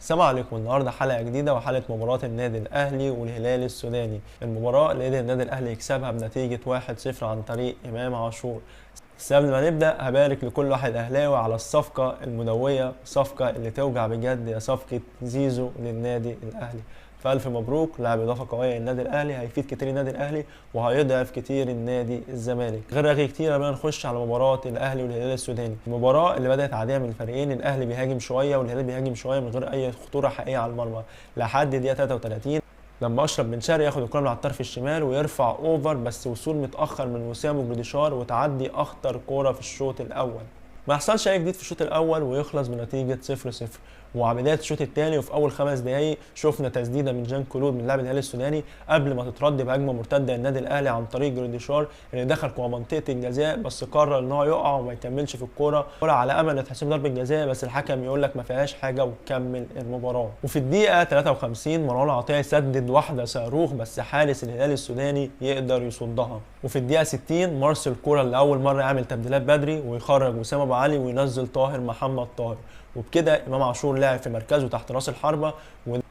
السلام عليكم. النهارده حلقه جديده وحلقه مباراه النادي الاهلي والهلال السوداني. المباراه اللي قدر النادي الاهلي يكسبها بنتيجه 1-0 عن طريق امام عاشور. بس قبل ما نبدا هبارك لكل واحد اهلاوي على الصفقه المدويه، الصفقه اللي توجع بجد، يا صفقه زيزو للنادي الاهلي. فالف مبروك، لاعب اضافه قويه للنادي الاهلي، هيفيد كتير النادي الاهلي وهيضعف كتير النادي الزمالك. غير رغي كتير قبل ما نخش على مباراه الاهلي والهلال السوداني. المباراه اللي بدات عاديه من الفريقين، الاهلي بيهاجم شويه والهلال بيهاجم شويه من غير اي خطوره حقيقيه على المرمى لحد دقيقه 33 لما اشرف بن شرقي ياخد الكره من على الطرف الشمال ويرفع اوفر، بس وصول متاخر من وسام وجريديشار وتعدي اخطر كوره في الشوط الاول. ما حصلش اي جديد في الشوط الاول ويخلص بنتيجه 0-0. وعلى بدايه الشوط الثاني وفي اول 5 دقائق شفنا تسديده من جان كلود من لاعب الهلال السوداني قبل ما تترد بهجمه مرتده للنادي الاهلي عن طريق جريديشار اللي دخل جوه منطقه الجزاء، بس قرر ان هو يقع وما يكملش في الكوره على امل ان تحسب ضربه جزاء، بس الحكم يقول لك ما فيهاش حاجه وكمل المباراه. وفي الدقيقه 53 مروان عطيه يسدد واحده صاروخ، بس حارس الهلال السوداني يقدر يصدها. وفي الدقيقه 60 مارسيل كوره لاول مره يعمل تبديلات بدري ويخرج وسام ابو علي وينزل طاهر محمد طاهر، وبكده امام عاشور لعب في مركزه تحت راس الحربه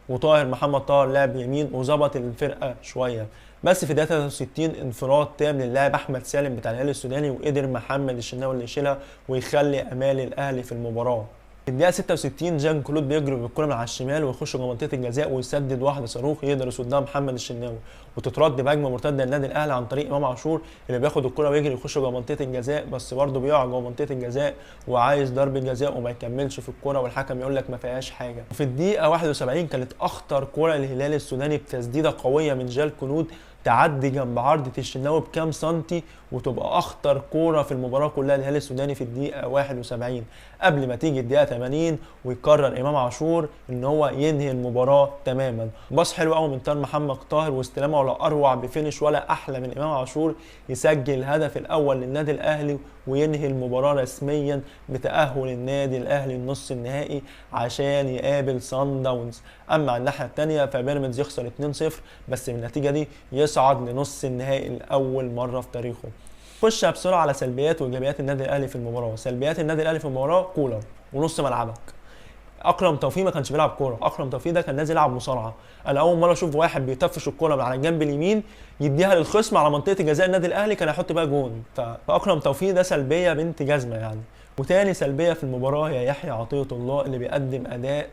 وطاهر محمد طاهر لعب يمين وظبط الفرقه شويه. بس في دقيقه 63 انفراد تام للاعب احمد سالم بتاع الهلال السوداني وقدر محمد الشناوي اللي يشيلها ويخلي امال الاهلي في المباراه. في الدقيقه 66 جان كلود بيجري بالكره من على الشمال ويخش جوه منطقه الجزاء ويسدد واحده صاروخ يقدر يصدها محمد الشناوي، وتترد بهجمه مرتده للنادي الاهلي عن طريق امام عاشور اللي بياخد الكره ويجري يخش جوه منطقه الجزاء، بس برضه بيقع جوه منطقه الجزاء وعايز ضربه جزاء وما يكملش في الكره والحكم يقول لك ما فيهاش حاجه. وفي الدقيقه 71 كانت اخطر كره للهلال السوداني بتسديده قويه من جال كلود تعدي جنب عرضة الشناوي بكام سنتي وتبقى اخطر كوره في المباراه كلها للهلال السوداني في الدقيقه 71 قبل ما تيجي الدقيقه 80 ويقرر امام عاشور ان هو ينهي المباراه تماما. باص حلو قوي من طاهر محمد طاهر واستلامه ولا اروع بفينش ولا احلى من امام عاشور يسجل الهدف الاول للنادي الاهلي وينهي المباراه رسميا بتاهل النادي الاهلي النص النهائي عشان يقابل صن داونز. اما على الناحيه الثانيه فبيراميدز يخسر 2-0 بس بالنتيجه دي يصعد لنص النهائي لاول مره في تاريخه. خش بسرعه على سلبيات وايجابيات النادي الاهلي في المباراه. سلبيات النادي الاهلي في المباراه: كولر ونص ملعبك. اكرم توفيق ما كانش بيلعب كوره، اكرم توفيق ده كان نازل يلعب مصارعه. انا اول مره اشوف واحد بيطفش الكوره من على الجنب اليمين يديها للخصم على منطقه جزاء النادي الاهلي كان هيحط بيها جون. فاكرم توفيق ده سلبيه بنت جزمه يعني. وتاني سلبيه في المباراه هي يحيى عطيه الله اللي بيقدم اداء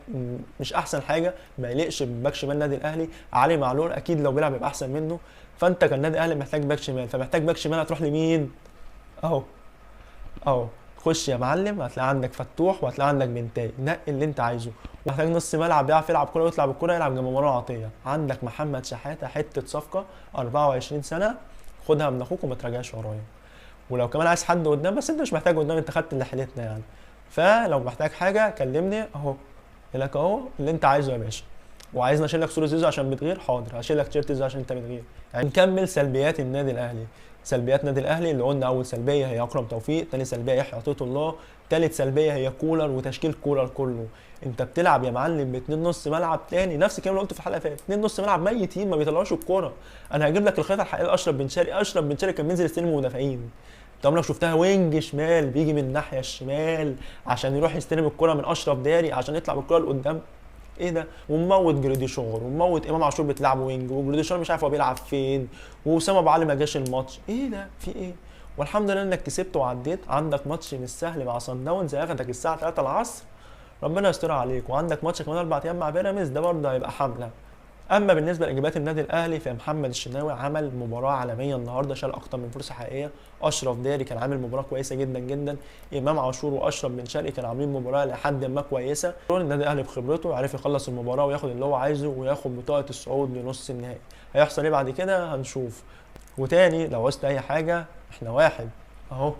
مش احسن حاجه، ما يليقش بباك شمال النادي الاهلي. علي معلول اكيد لو بيلعب يبقى احسن منه، فانت كالنادي الاهلي محتاج باك شمال، فمحتاج باك شمال هتروح لمين؟ اهو خش يا معلم هتلاقي عندك فتوح وهتلاقي عندك بنتاي، نقي اللي انت عايزه. محتاج نص ملعب بيعرف يلعب كوره ويطلع بالكوره يلعب جنب مروان عطيه. عندك محمد شحاته حته صفقه 24 سنه، خدها من اخوك وما تراجعش ورايا. ولو كمان عايز حد قدام، بس انت مش محتاج قدام، انت خدت اللي حيلتنا يعني. فلو محتاج حاجه كلمني اهو لك اهو اللي انت عايزه يا باشا. وعايزني اشيل لك صوره زيزو عشان بتغير؟ حاضر هشيل لك تيشيرت زيزو عشان انت بتغير. يعني نكمل سلبيات النادي الاهلي. سلبيات النادي الاهلي اللي قلنا: اول سلبيه هي اكرم توفيق، ثاني سلبيه يحيى عطيه الله، ثالث سلبيه هي كولر وتشكيل كولر كله. انت بتلعب يا معلم باثنين نص ملعب تاني، نفس الكلام اللي قلته في الحلقه اللي فاتت، اثنين نص ملعب ميتين ما بيطلعوش الكوره. انا هجيب لك الخيطه الحقيقيه اشرف بن شرقي. اشرف بن شرقي كان بينزل يستلم المدافعين، انت عمرك شفتها وينج شمال بيجي من الناحيه الشمال عشان يروح يستلم الكره من اشرف داري عشان يطلع بالكره لقدام؟ ايه ده؟ ومموت جريديشار ومموت امام عاشور بتلعب وينج، وجريديشار مش عارف هو بيلعب فين، واسام ابو علي ما جاش الماتش. ايه ده؟ في ايه؟ والحمد لله انك كسبت وعديت. عندك ماتش مش سهل مع صن داونز هياخدك الساعه 3 العصر، ربنا يستر عليك. وعندك ماتش كمان 4 ايام مع بيراميدز، ده برضه هيبقى حمله. اما بالنسبه لاجابات النادي الاهلي فمحمد الشناوي عمل مباراه عالميه النهارده، شال اكتر من فرصه حقيقيه. اشرف داري كان عامل مباراه كويسه جدا جدا. امام عاشور واشرف بن شرقي كانوا عاملين مباراه لحد ما كويسه. النادي الاهلي بخبرته عرف يخلص المباراه وياخد اللي هو عايزه وياخد بطاقه الصعود لنص النهائي. هيحصل ايه بعد كده هنشوف. وتاني لو عوزت اي حاجه احنا واحد اهو.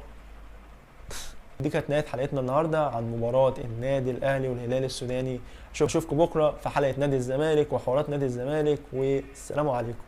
دي كانت نهايه حلقتنا النهارده عن مباراه النادي الاهلي والهلال السوداني. اشوفكم بكره في حلقه نادي الزمالك وحوارات نادي الزمالك، والسلام عليكم.